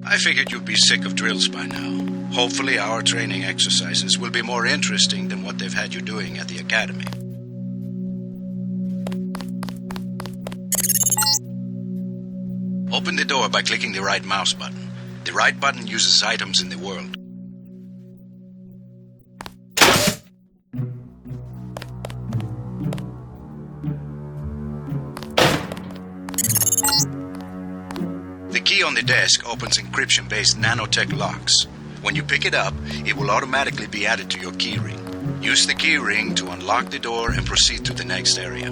I figured you'd be sick of drills by now. Hopefully our training exercises will be more interesting than what they've had you doing at the academy. Open the door by clicking the right mouse button. The right button uses items in the world. The key on the desk opens encryption-based nanotech locks. When you pick it up, it will automatically be added to your keyring. Use the keyring to unlock the door and proceed to the next area.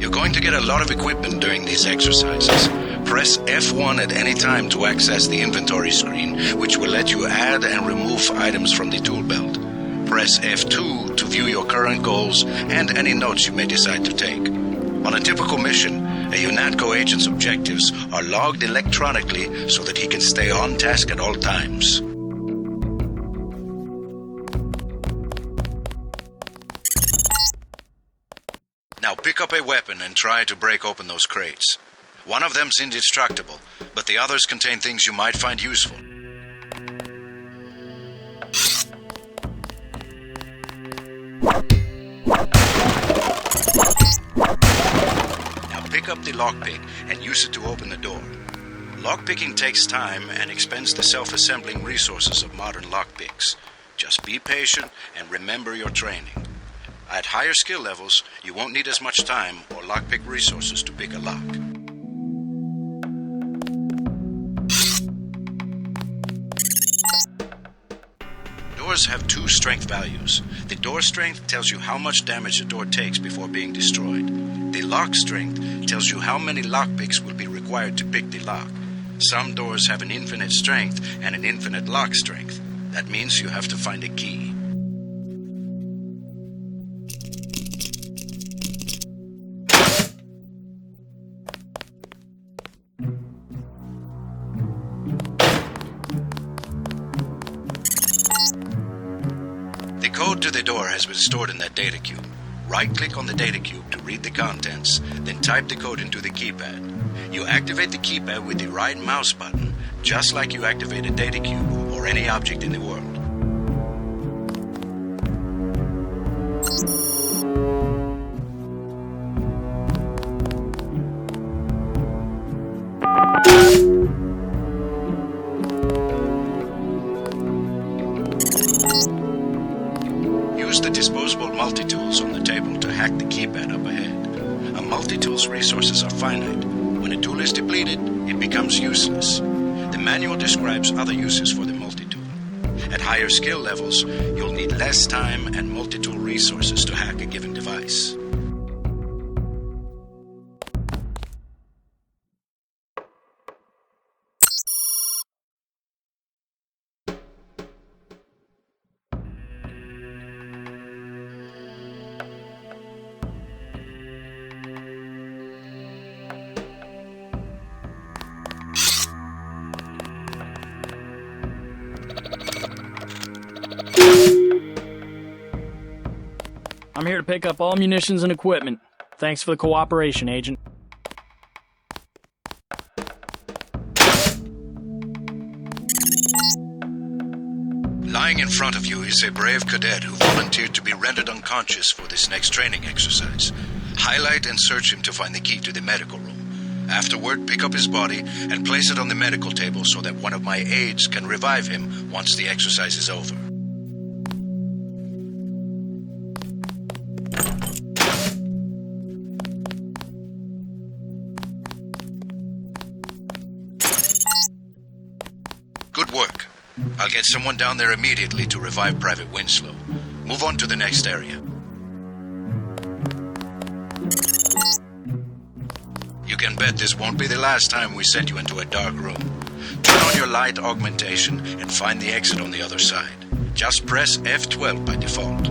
You're going to get a lot of equipment during these exercises. Press F1 at any time to access the inventory screen, which will let you add and remove items from the tool belt. Press F2 to view your current goals and any notes you may decide to take. On a typical mission, a UNATCO agent's objectives are logged electronically so that he can stay on task at all times. Now pick up a weapon and try to break open those crates. One of them's indestructible, but the others contain things you might find useful. Now pick up the lockpick and use it to open the door. Lockpicking takes time and expends the self-assembling resources of modern lockpicks. Just be patient and remember your training. At higher skill levels, you won't need as much time or lockpick resources to pick a lock. Doors have two strength values. The door strength tells you how much damage the door takes before being destroyed. The lock strength tells you how many lockpicks will be required to pick the lock. Some doors have an infinite strength and an infinite lock strength. That means you have to find a key. The code to the door has been stored in that data cube. Right-click on the data cube to read the contents, then type the code into the keypad. You activate the keypad with the right mouse button, just like you activate a data cube or any object in the world. Use the disposable multi-tools on the table to hack the keypad up ahead. A multi-tool's resources are finite. When a tool is depleted, it becomes useless. The manual describes other uses for the multi-tool. At higher skill levels, you'll need less time and multi-tool resources to hack a given device. I'm here to pick up all munitions and equipment. Thanks for the cooperation, Agent. Lying in front of you is a brave cadet who volunteered to be rendered unconscious for this next training exercise. Highlight and search him to find the key to the medical room. Afterward, pick up his body and place it on the medical table so that one of my aides can revive him once the exercise is over. Good work. I'll get someone down there immediately to revive Private Winslow. Move on to the next area. You can bet this won't be the last time we send you into a dark room. Turn on your light augmentation and find the exit on the other side. Just press F12 by default.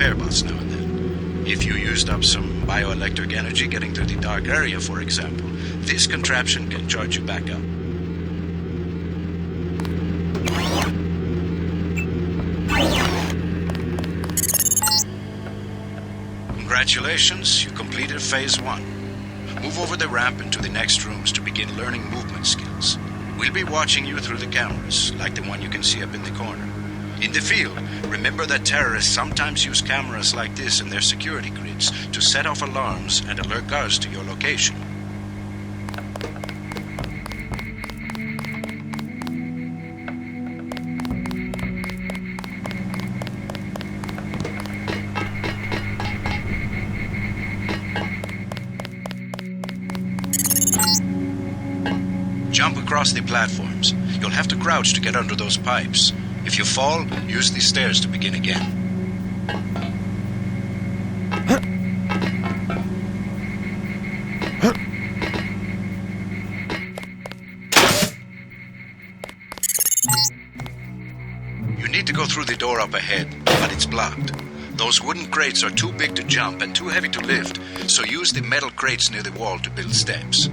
repair bots now and then. If you used up some bioelectric energy getting to the dark area, for example, this contraption can charge you back up. Congratulations, you completed Phase 1. Move over the ramp into the next rooms to begin learning movement skills. We'll be watching you through the cameras, like the one you can see up in the corner. In the field, remember that terrorists sometimes use cameras like this in their security grids to set off alarms and alert guards to your location. Jump across the platforms. You'll have to crouch to get under those pipes. If you fall, use these stairs to begin again. You need to go through the door up ahead, but it's blocked. Those wooden crates are too big to jump and too heavy to lift, so use the metal crates near the wall to build steps.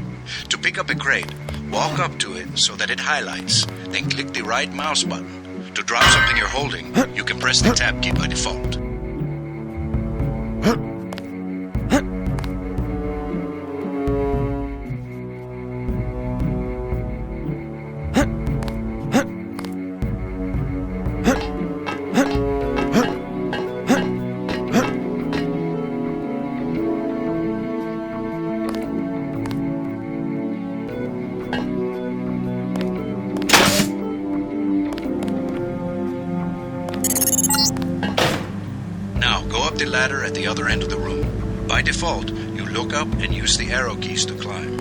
To pick up a crate, walk up to it so that it highlights, then click the right mouse button. To drop something you're holding, you can press the tab key by default. Now, go up the ladder at the other end of the room. By default, you look up and use the arrow keys to climb.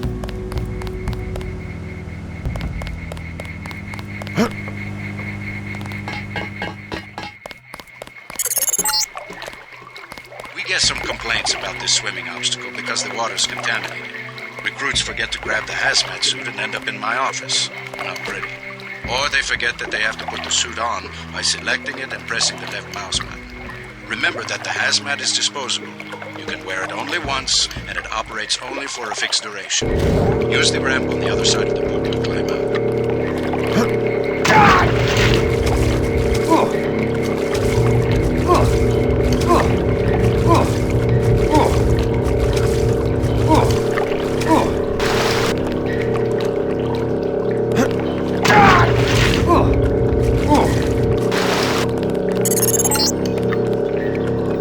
We get some complaints about this swimming obstacle because the water's contaminated. Recruits forget to grab the hazmat suit and end up in my office. Not pretty. Or they forget that they have to put the suit on by selecting it and pressing the left mouse button. Remember that the hazmat is disposable. You can wear it only once, and it operates only for a fixed duration. Use the ramp on the other side of the book to climb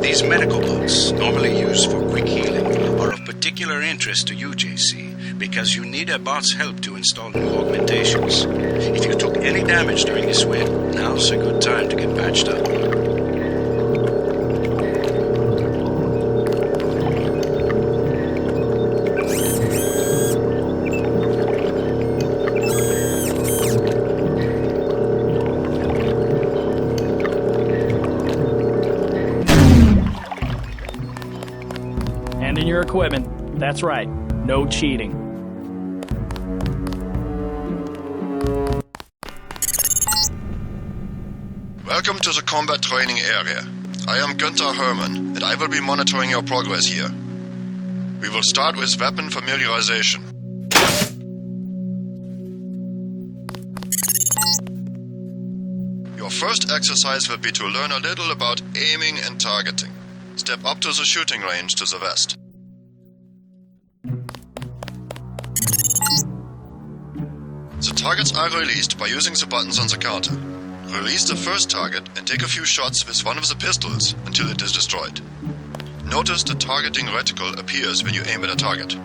These medical bots, normally used for quick healing, are of particular interest to you, JC, because you need a bot's help to install new augmentations. If you took any damage during the swim, now's a good time to get patched up. Hand in your equipment. That's right. No cheating. Welcome to the combat training area. I am Günther Hermann, and I will be monitoring your progress here. We will start with weapon familiarization. Your first exercise will be to learn a little about aiming and targeting. Step up to the shooting range to the west. The targets are released by using the buttons on the counter. Release the first target and take a few shots with one of the pistols until it is destroyed. Notice the targeting reticle appears when you aim at a target.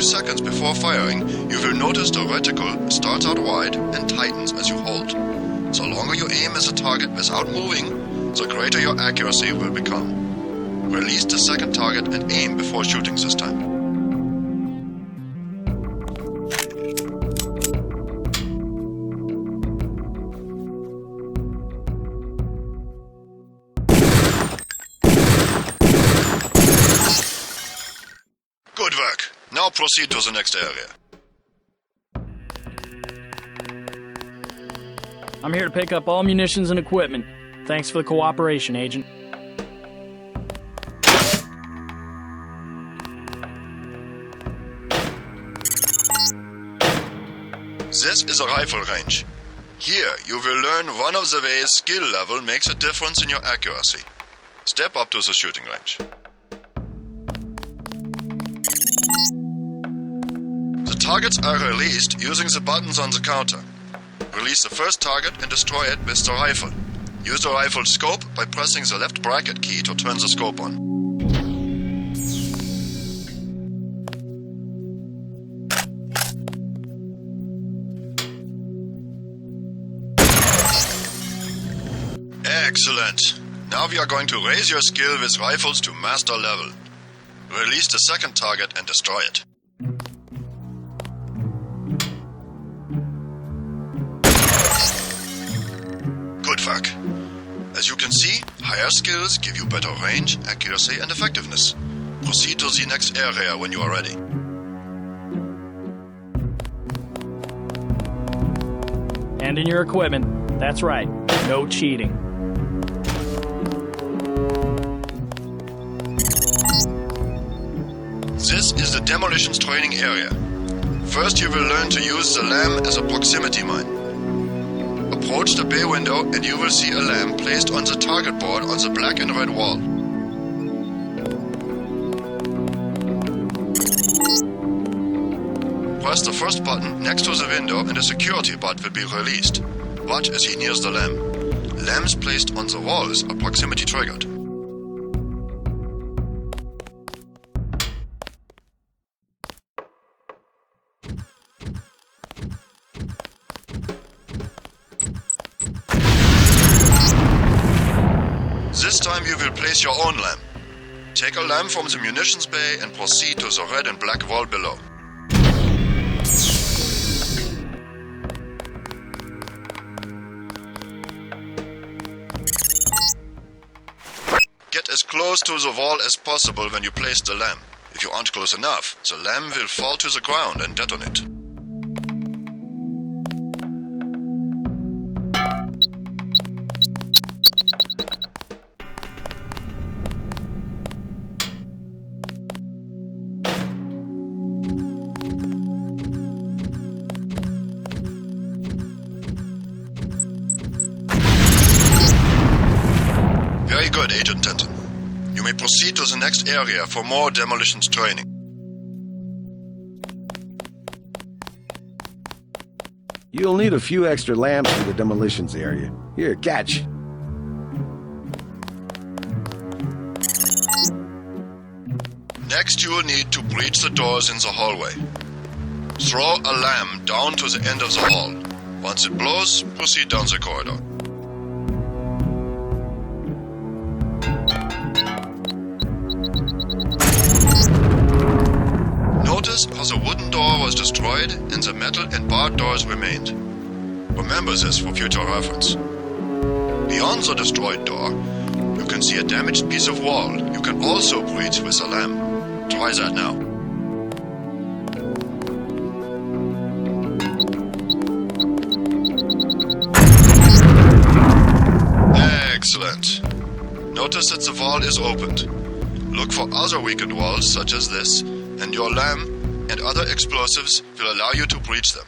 Seconds before firing, you will notice the reticle starts out wide and tightens as you hold. The longer you aim as a target without moving, the greater your accuracy will become. Release the second target and aim before shooting this time. Now proceed to the next area. I'm here to pick up all munitions and equipment. Thanks for the cooperation, Agent. This is a rifle range. Here, you will learn one of the ways skill level makes a difference in your accuracy. Step up to the shooting range. The targets are released using the buttons on the counter. Release the first target and destroy it with the rifle. Use the rifle scope by pressing the left bracket key to turn the scope on. Excellent. Now we are going to raise your skill with rifles to master level. Release the second target and destroy it. Good work. As you can see, higher skills give you better range, accuracy, and effectiveness. Proceed to the next area when you are ready. Hand in your equipment. That's right. No cheating. This is the demolitions training area. First you will learn to use the LAM as a proximity mine. Approach the bay window and you will see a LAM placed on the target board on the black and red wall. Press the first button next to the window and a security bot will be released. Watch as he nears the LAM. LAMs placed on the walls are proximity triggered. This time you will place your own LAM. Take a LAM from the munitions bay and proceed to the red and black wall below. Get as close to the wall as possible when you place the LAM. If you aren't close enough, the LAM will fall to the ground and detonate. Very good, Agent Denton. You may proceed to the next area for more demolitions training. You'll need a few extra lamps for the demolitions area. Here, catch. Next you will need to breach the doors in the hallway. Throw a LAM down to the end of the hall. Once it blows, proceed down the corridor. Notice how the wooden door was destroyed and the metal and barred doors remained. Remember this for future reference. Beyond the destroyed door, you can see a damaged piece of wall you can also breach with a LAM. Try that now. Excellent. Notice that the wall is opened. Look for other weakened walls such as this, and your LAM and other explosives will allow you to breach them.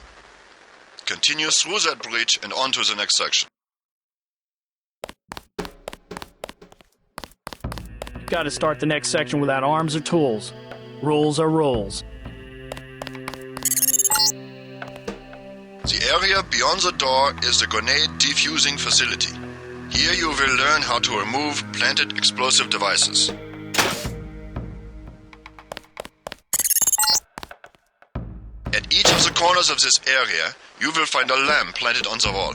Continue through that breach and on to the next section. Gotta start the next section without arms or tools. Rules are rules. The area beyond the door is the grenade defusing facility. Here you will learn how to remove planted explosive devices. At each of the corners of this area, you will find a LAM planted on the wall.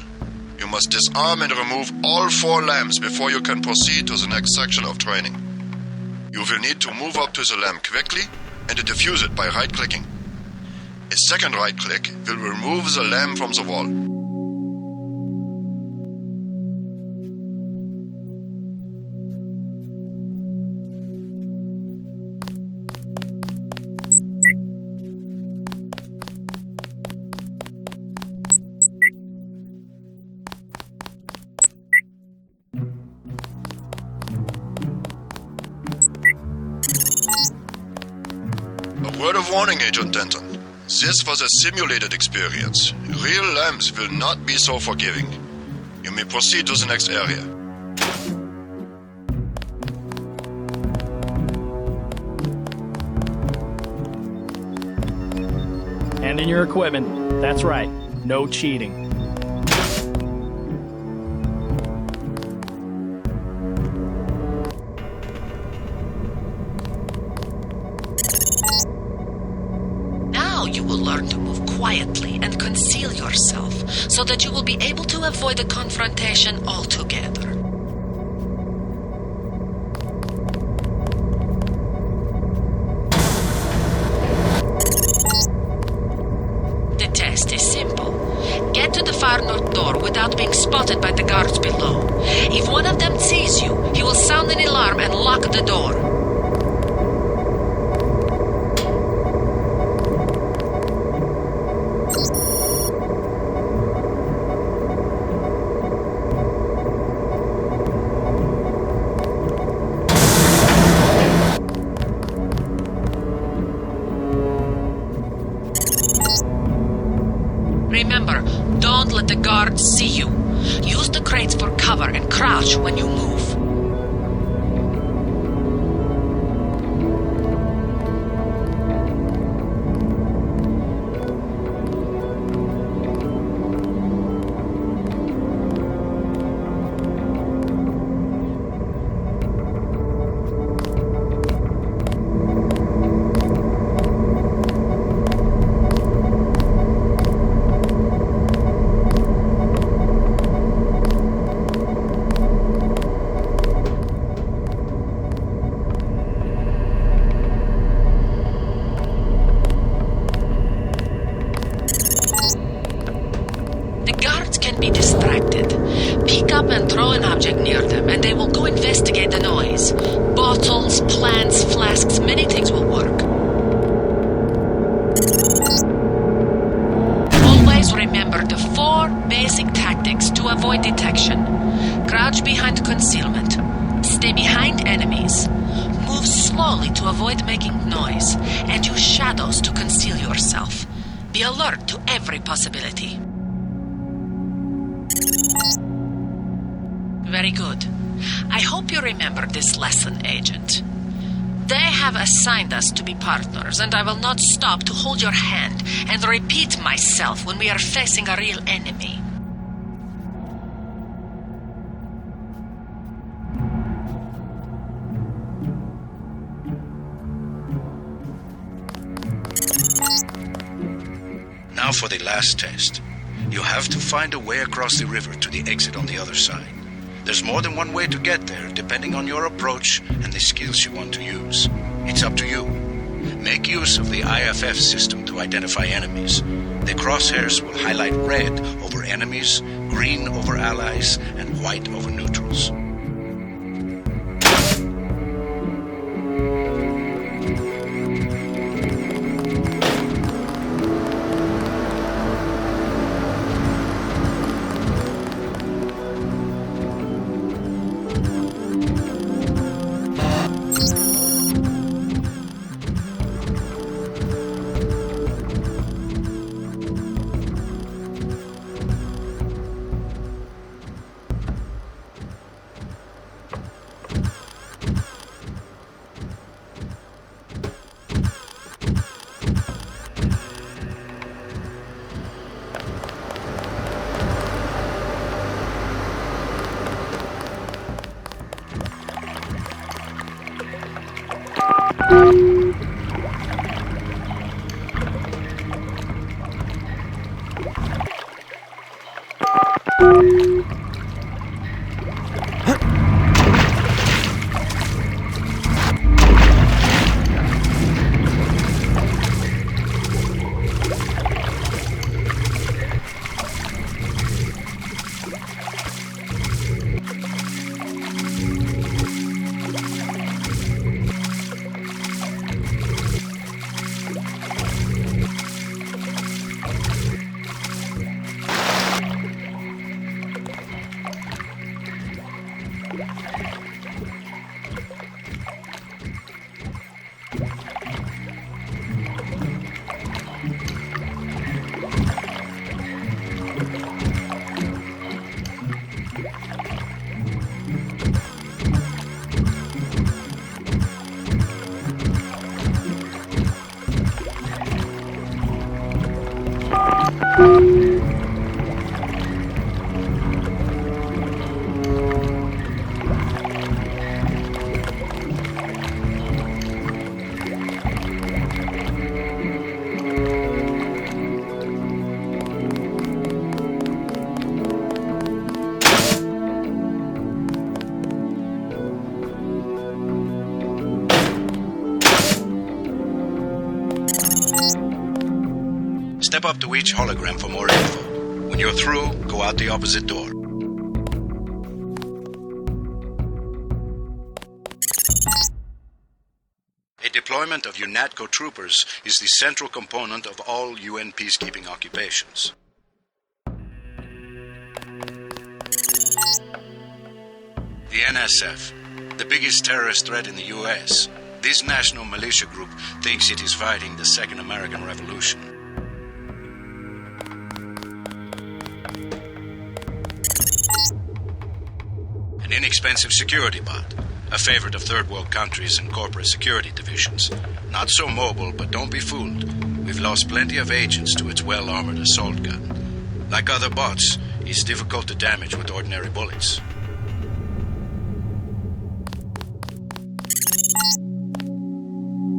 You must disarm and remove all 4 LAMs before you can proceed to the next section of training. You will need to move up to the LAM quickly and defuse it by right-clicking. A second right-click will remove the LAM from the wall. Word of warning, Agent Denton. This was a simulated experience. Real lambs will not be so forgiving. You may proceed to the next area. Hand in your equipment. That's right. No cheating. Now you will learn to move quietly and conceal yourself so that you will be able to avoid a confrontation altogether. The test is simple. Get to the far north door without being spotted by the guards below. If one of them sees you, he will sound an alarm and lock the door. Remember, don't let the guards see you. Use the crates for cover and crouch when you move. Be distracted. Pick up and throw an object near them, and they will go investigate the noise. Bottles, plants, flasks, many things will work. Always remember the 4 basic tactics to avoid detection. Crouch behind concealment. Stay behind enemies. Move slowly to avoid making noise, and use shadows to conceal yourself. Be alert to every possibility. Very good. I hope you remember this lesson, Agent. They have assigned us to be partners, and I will not stop to hold your hand and repeat myself when we are facing a real enemy. Now for the last test. You have to find a way across the river to the exit on the other side. There's more than one way to get there, depending on your approach and the skills you want to use. It's up to you. Make use of the IFF system to identify enemies. The crosshairs will highlight red over enemies, green over allies, and white over neutrals. Step up to each hologram for more info. When you're through, go out the opposite door. A deployment of UNATCO troopers is the central component of all UN peacekeeping occupations. The NSF, the biggest terrorist threat in the US. This national militia group thinks it is fighting the Second American Revolution. An inexpensive security bot, a favorite of third world countries and corporate security divisions. Not so mobile, but don't be fooled. We've lost plenty of agents to its well-armored assault gun. Like other bots, it's difficult to damage with ordinary bullets.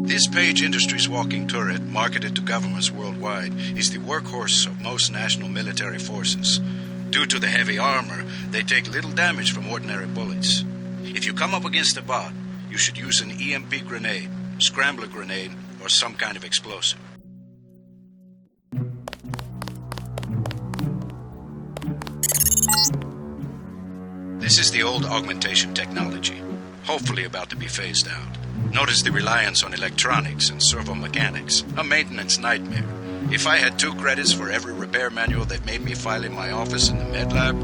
This Page Industries walking turret, marketed to governments worldwide, is the workhorse of most national military forces. Due to the heavy armor, they take little damage from ordinary bullets. If you come up against a bot, you should use an EMP grenade, scrambler grenade, or some kind of explosive. This is the old augmentation technology, hopefully about to be phased out. Notice the reliance on electronics and servo mechanics, a maintenance nightmare. If I had 2 credits for every repair manual that made me file in my office in the med lab.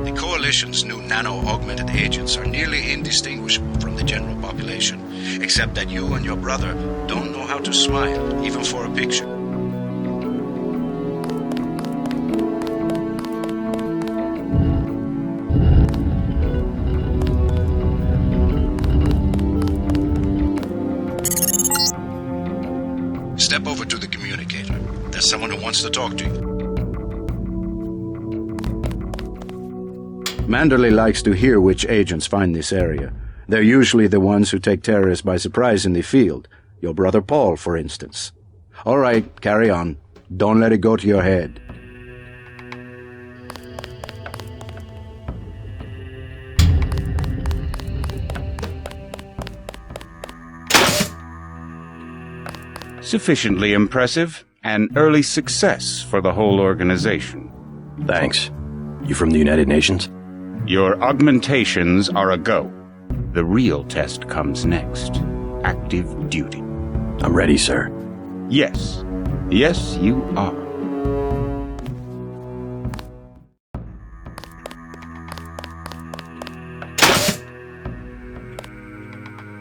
The Coalition's new nano-augmented agents are nearly indistinguishable from the general population, except that you and your brother don't know how to smile, even for a picture. Step over to the communicator. There's someone who wants to talk to you. Manderley likes to hear which agents find this area. They're usually the ones who take terrorists by surprise in the field. Your brother Paul, for instance. All right, carry on. Don't let it go to your head. Sufficiently impressive, an early success for the whole organization. Thanks. You from the United Nations? Your augmentations are a go. The real test comes next. Active duty. I'm ready, sir. Yes. Yes, you are.